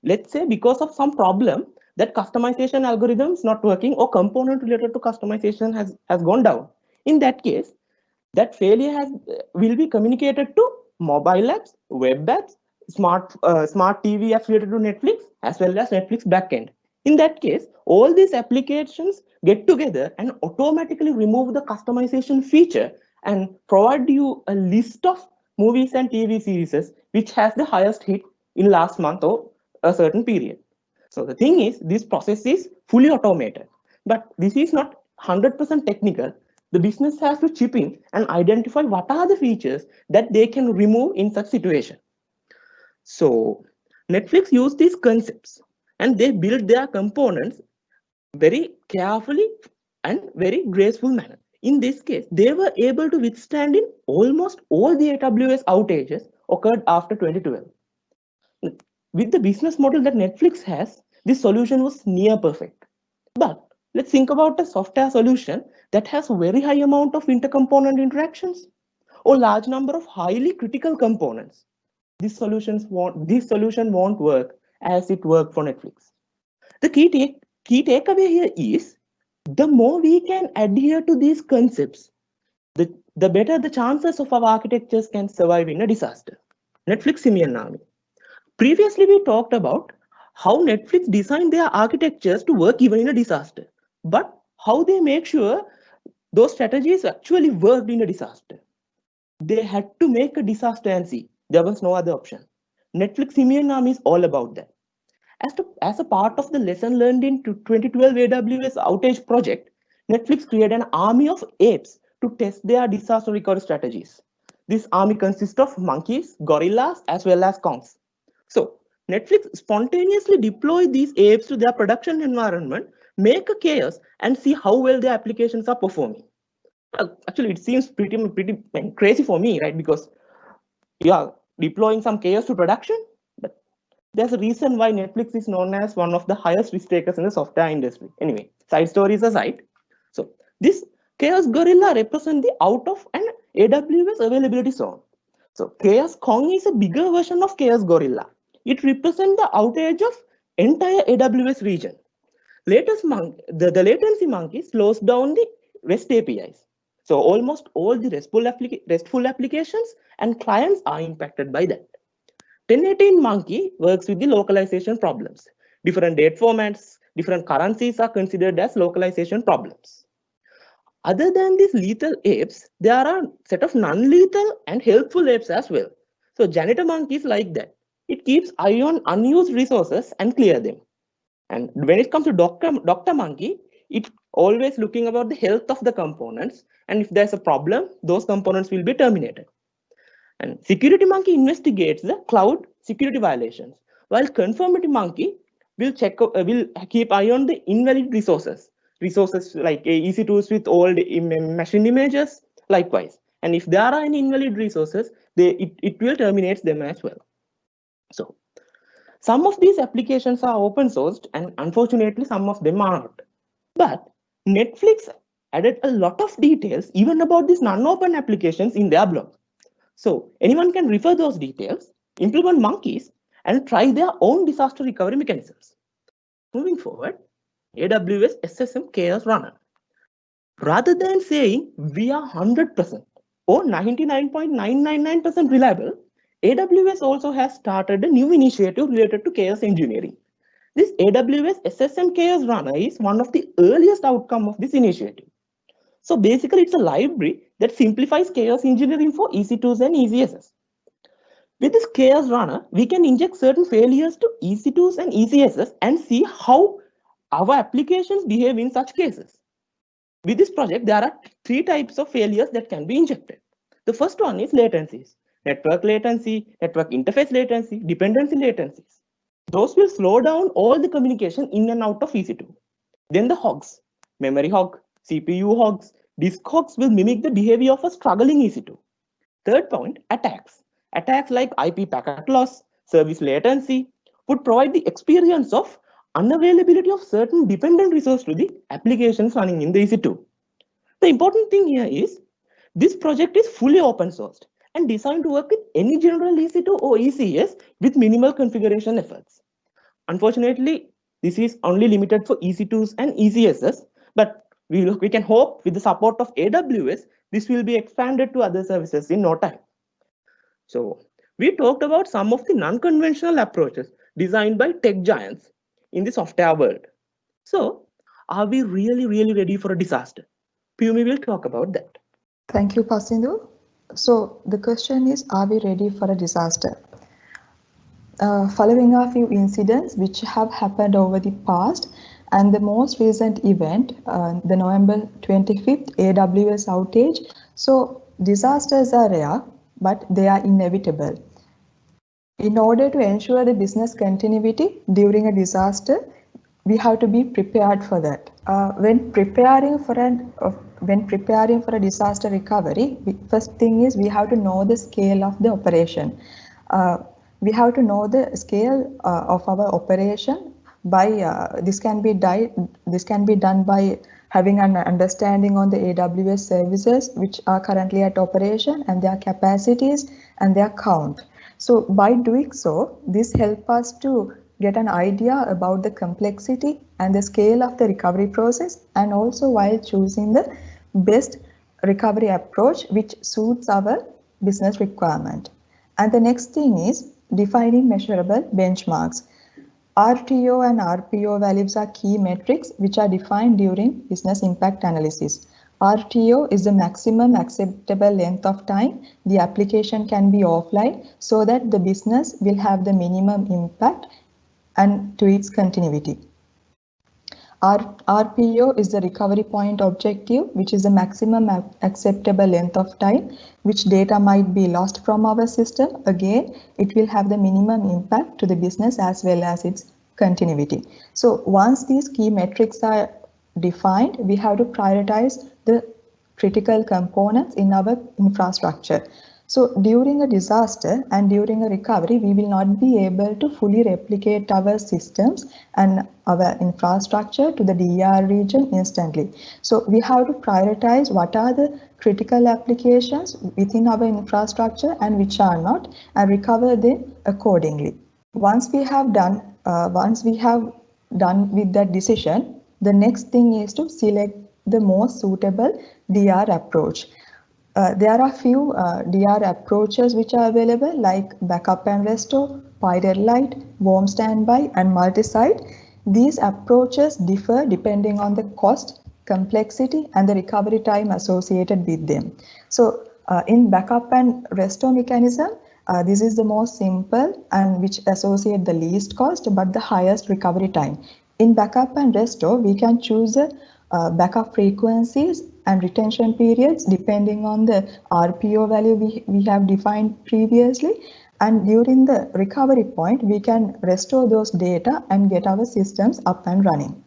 let's say because of some problem, that customization algorithm is not working, or component related to customization has gone down. In that case, that failure will be communicated to mobile apps, web apps, smart TV apps related to Netflix, as well as Netflix backend. In that case, all these applications get together and automatically remove the customization feature and provide you a list of movies and TV series which has the highest hit in last month or a certain period. So the thing is, this process is fully automated, but this is not 100% technical. The business has to chip in and identify what are the features that they can remove in such situation. So Netflix used these concepts and they build their components very carefully and very graceful manner. In this case, they were able to withstand in almost all the AWS outages occurred after 2012. With the business model that Netflix has, this solution was near perfect. But let's think about a software solution that has a very high amount of intercomponent interactions or large number of highly critical components. This solution won't work as it worked for Netflix. The key takeaway here is, the more we can adhere to these concepts, the better the chances of our architectures can survive in a disaster. Netflix Simian Army. Previously, we talked about how Netflix designed their architectures to work even in a disaster, but how they make sure those strategies actually worked in a disaster. They had to make a disaster and see. There was no other option. Netflix Simian Army is all about that. As a part of the lesson learned in 2012 AWS outage project, Netflix created an army of apes to test their disaster recovery strategies. This army consists of monkeys, gorillas, as well as kongs. So Netflix spontaneously deployed these apes to their production environment, make a chaos, and see how well their applications are performing. Actually, it seems pretty crazy for me, right? Because you are deploying some chaos to production, but there's a reason why Netflix is known as one of the highest risk takers in the software industry. Anyway, side stories aside. So this Chaos Gorilla represents the out of an AWS availability zone. So Chaos Kong is a bigger version of Chaos Gorilla. It represents the outage of entire AWS region. The latency monkey slows down the REST APIs. So almost all the RESTful applications and clients are impacted by that. 1018 monkey works with the localization problems. Different date formats, different currencies are considered as localization problems. Other than these lethal apes, there are a set of non-lethal and helpful apes as well. So janitor monkey is like that. It keeps eye on unused resources and clear them. And when it comes to doctor monkey, it's always looking about the health of the components. And if there's a problem, those components will be terminated. And security monkey investigates the cloud security violations, while conformity monkey will keep eye on the invalid resources like EC2s with old machine images, likewise. And if there are any invalid resources, it will terminate them as well. So some of these applications are open sourced, and unfortunately some of them are not. But Netflix added a lot of details even about these non-open applications in their blog. So anyone can refer those details, implement monkeys, and try their own disaster recovery mechanisms. Moving forward, AWS SSM Chaos Runner. Rather than saying we are 100% or 99.999% reliable, AWS also has started a new initiative related to chaos engineering. This AWS SSM Chaos Runner is one of the earliest outcomes of this initiative. So basically, it's a library that simplifies chaos engineering for EC2s and ECSs. With this Chaos Runner, we can inject certain failures to EC2s and ECSs and see how our applications behave in such cases. With this project, there are 3 types of failures that can be injected. The first one is latencies: network latency, network interface latency, dependency latencies. Those will slow down all the communication in and out of EC2. Then the hogs: memory hog, CPU hogs, disk hogs will mimic the behavior of a struggling EC2. Third point, attacks. Attacks like IP packet loss, service latency would provide the experience of unavailability of certain dependent resource to the applications running in the EC2. The important thing here is this project is fully open sourced and designed to work with any general EC2 or ECS with minimal configuration efforts. Unfortunately, this is only limited for EC2s and ECSs, but we can hope with the support of AWS, this will be expanded to other services in no time. So we talked about some of the non-conventional approaches designed by tech giants in the software world. So are we really ready for a disaster? Pumi will talk about that. Thank you, Pasindu. So the question is, are we ready for a disaster? Following a few incidents which have happened over the past, and the most recent event, the November 25th AWS outage. So disasters are rare, but they are inevitable. In order to ensure the business continuity during a disaster, we have to be prepared for that. When preparing for a disaster recovery, first thing is we have to know the scale of the operation. We have to know the scale of our operation. This can be done by having an understanding on the AWS services which are currently at operation and their capacities and their count. So by doing so, this helps us to get an idea about the complexity and the scale of the recovery process, and also while choosing the best recovery approach which suits our business requirement. And the next thing is defining measurable benchmarks. RTO and RPO values are key metrics which are defined during business impact analysis. RTO is the maximum acceptable length of time the application can be offline so that the business will have the minimum impact and to its continuity. RPO is the recovery point objective, which is the maximum acceptable length of time which data might be lost from our system. Again, it will have the minimum impact to the business as well as its continuity. So once these key metrics are defined, we have to prioritize the critical components in our infrastructure. So during a disaster and during a recovery, we will not be able to fully replicate our systems and our infrastructure to the DR region instantly. So we have to prioritize what are the critical applications within our infrastructure and which are not, and recover them accordingly. Once we have done with that decision, the next thing is to select the most suitable DR approach. There are few DR approaches which are available, like backup and restore, pilot light, warm standby, and multi-site. These approaches differ depending on the cost, complexity, and the recovery time associated with them. So in backup and restore mechanism, this is the most simple and which associate the least cost but the highest recovery time. In backup and restore, we can choose the backup frequencies and retention periods depending on the RPO value we have defined previously, and during the recovery point we can restore those data and get our systems up and running.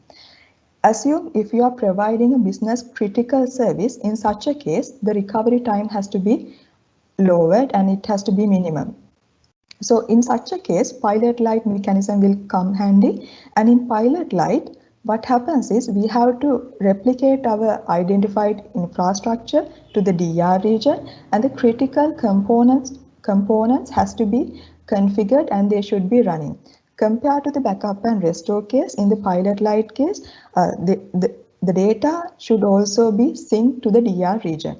Assume if you are providing a business critical service, in such a case the recovery time has to be lowered and it has to be minimum. So in such a case, pilot light mechanism will come handy, and in pilot light what happens is we have to replicate our identified infrastructure to the DR region, and the critical components has to be configured and they should be running. Compared to the backup and restore case, in the pilot light case, the data should also be synced to the DR region.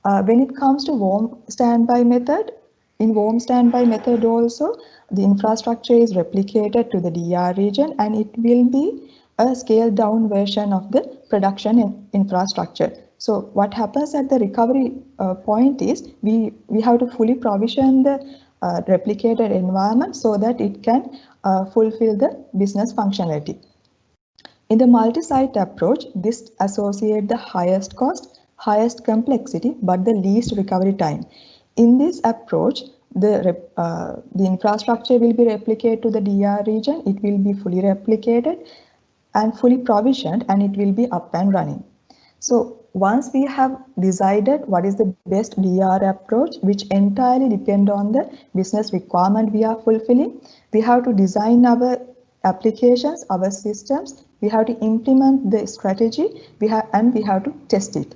When it comes to warm standby method, in warm standby method also, the infrastructure is replicated to the DR region and it will be a scaled down version of the production infrastructure. So what happens at the recovery point is we have to fully provision the replicated environment so that it can fulfill the business functionality. In the multi-site approach, this associates the highest cost, highest complexity, but the least recovery time. In this approach, the infrastructure will be replicated to the DR region. It will be fully replicated and fully provisioned, and it will be up and running. So once we have decided what is the best DR approach, which entirely depend on the business requirement we are fulfilling, we have to design our applications, our systems, we have to implement the strategy, and we have to test it.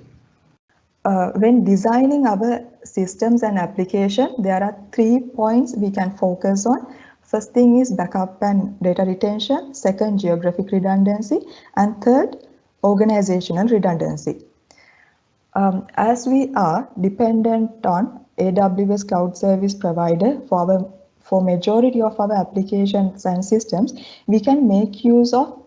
When designing our systems and application, there are 3 points we can focus on. First thing is backup and data retention, second geographic redundancy, and third organizational redundancy. As we are dependent on AWS cloud service provider for majority of our applications and systems, we can make use of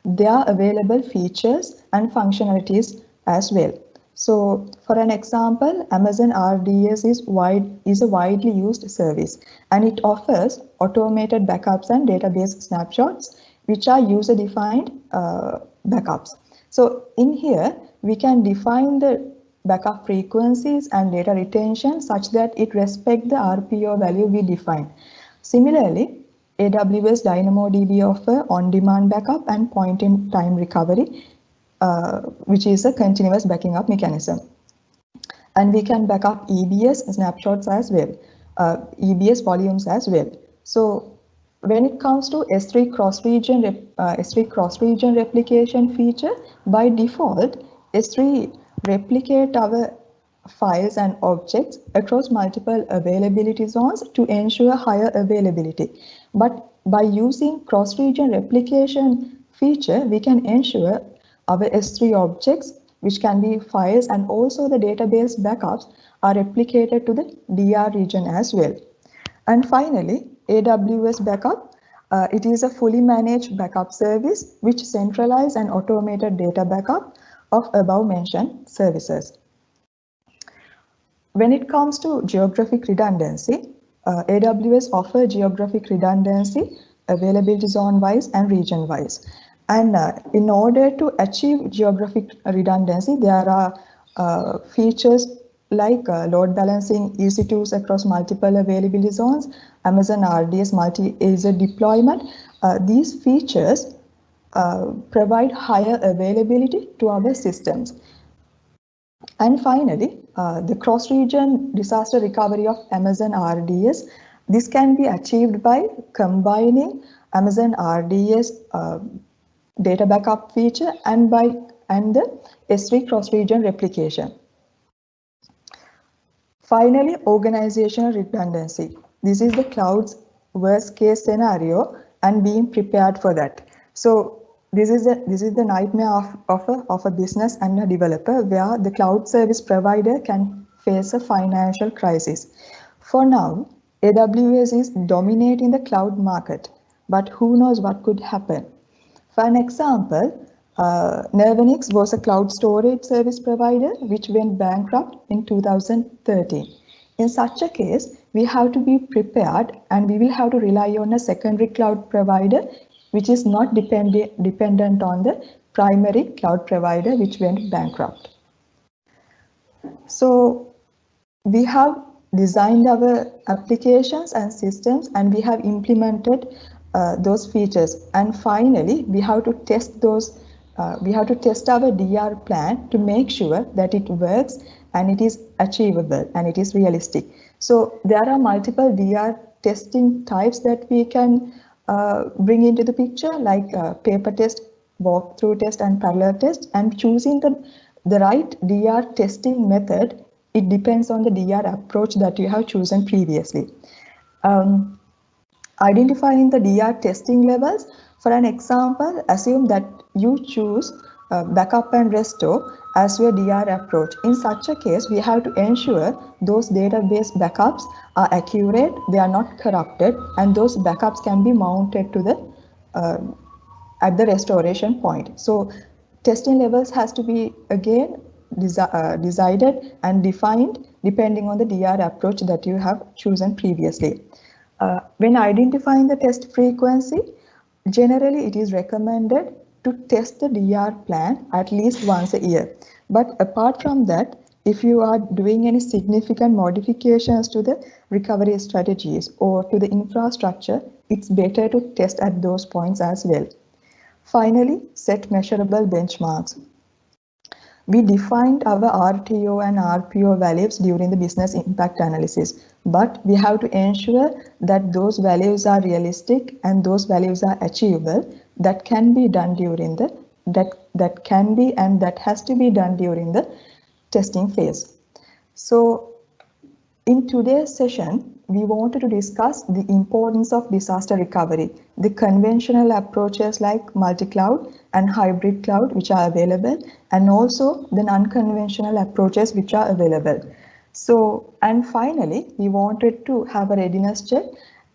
their available features and functionalities as well. So for an example, Amazon RDS is a widely used service, and it offers automated backups and database snapshots, which are user-defined backups. So in here, we can define the backup frequencies and data retention such that it respects the RPO value we define. Similarly, AWS DynamoDB offers on-demand backup and point-in-time recovery, which is a continuous backing up mechanism. And we can back up EBS snapshots as well, EBS volumes as well. So when it comes to S3 cross-region replication feature, by default, S3 replicate our files and objects across multiple availability zones to ensure higher availability. But by using cross-region replication feature, we can ensure our S3 objects, which can be files and also the database backups, are replicated to the DR region as well. And finally, AWS Backup. It is a fully managed backup service which centralizes and automated data backup of above mentioned services. When it comes to geographic redundancy, AWS offers geographic redundancy, availability zone-wise and region-wise. And in order to achieve geographic redundancy, there are features like load balancing EC2s across multiple availability zones, Amazon RDS multi-AZ deployment. These features provide higher availability to our systems. And finally, the cross-region disaster recovery of Amazon RDS. This can be achieved by combining Amazon RDS data backup feature and the S3 cross-region replication. Finally, organizational redundancy. This is the cloud's worst case scenario and being prepared for that. So this is the nightmare of a business and a developer, where the cloud service provider can face a financial crisis. For now, AWS is dominating the cloud market, but who knows what could happen. For an example, Nervenix was a cloud storage service provider which went bankrupt in 2013. In such a case, we have to be prepared and we will have to rely on a secondary cloud provider which is not dependent on the primary cloud provider which went bankrupt. So we have designed our applications and systems and we have implemented those features, and finally we have to test those. We have to test our DR plan to make sure that it works and it is achievable and it is realistic. So there are multiple DR testing types that we can bring into the picture, like paper test, walkthrough test, and parallel test. And choosing the right DR testing method, it depends on the DR approach that you have chosen previously. Identifying the DR testing levels. For an example, assume that you choose backup and restore as your DR approach. In such a case, we have to ensure those database backups are accurate, they are not corrupted, and those backups can be mounted to the at the restoration point. So testing levels has to be again decided and defined depending on the DR approach that you have chosen previously. When identifying the test frequency, generally it is recommended to test the DR plan at least once a year. But apart from that, if you are doing any significant modifications to the recovery strategies or to the infrastructure, it's better to test at those points as well. Finally, set measurable benchmarks. We defined our RTO and RPO values during the business impact analysis, but we have to ensure that those values are realistic and those values are achievable. That can be done during the that has to be done during the testing phase. So in today's session, we wanted to discuss the importance of disaster recovery, the conventional approaches like multi-cloud and hybrid cloud which are available, and also the non-conventional approaches which are available. So, and finally, we wanted to have a readiness check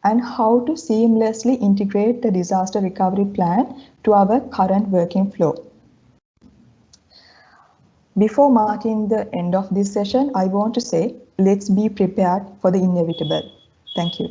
and how to seamlessly integrate the disaster recovery plan to our current working flow. Before marking the end of this session, I want to say, let's be prepared for the inevitable. Thank you.